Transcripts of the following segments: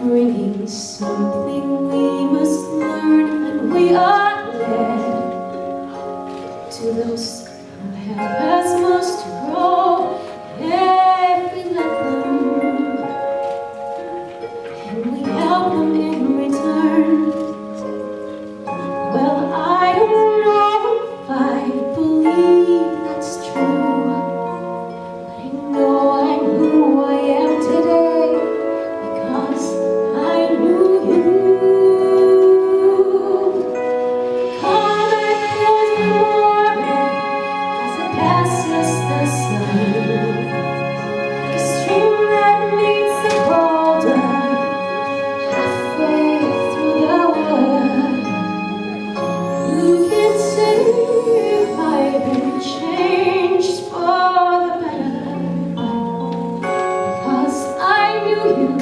Bringing something we must learn, and we are led to those who help us most to grow. If we let them, and we help them in return. Well, I don't know if I believe that's true, but I know I'm who I am today because I knew you. Come and close the morning as it passes the sun, like a stream that meets the boulder halfway through the wood. You can say if I've been changed for the better, because I knew you.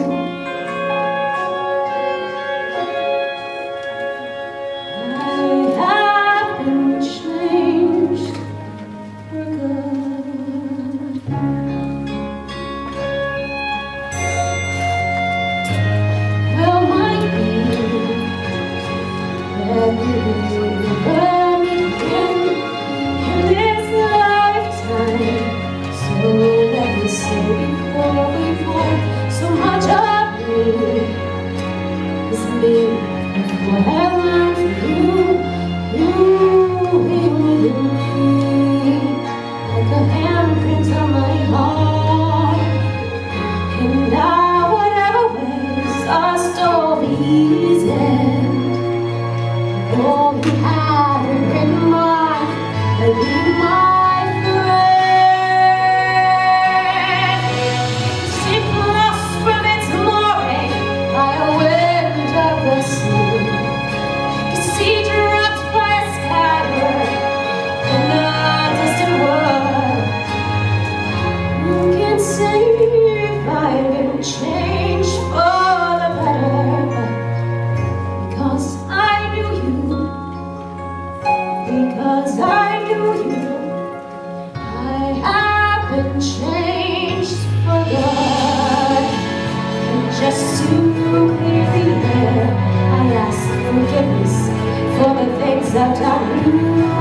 Changed for good. Well, might be that we will meet again in this lifetime. So let me say before we part, so much of me is me and what I learned from you. You being within me, like a handprint on my heart. And now whatever ways our stories end, oh, you have written mine, and be my friend. Ship lost from its mooring by a wind of the sea, a sea dropped by a skyward in a distant world. You can say if I've been changed for the better, because I knew you, because I knew you. I have been changed for good. And just to clear the air, I ask forgiveness for the things I've done.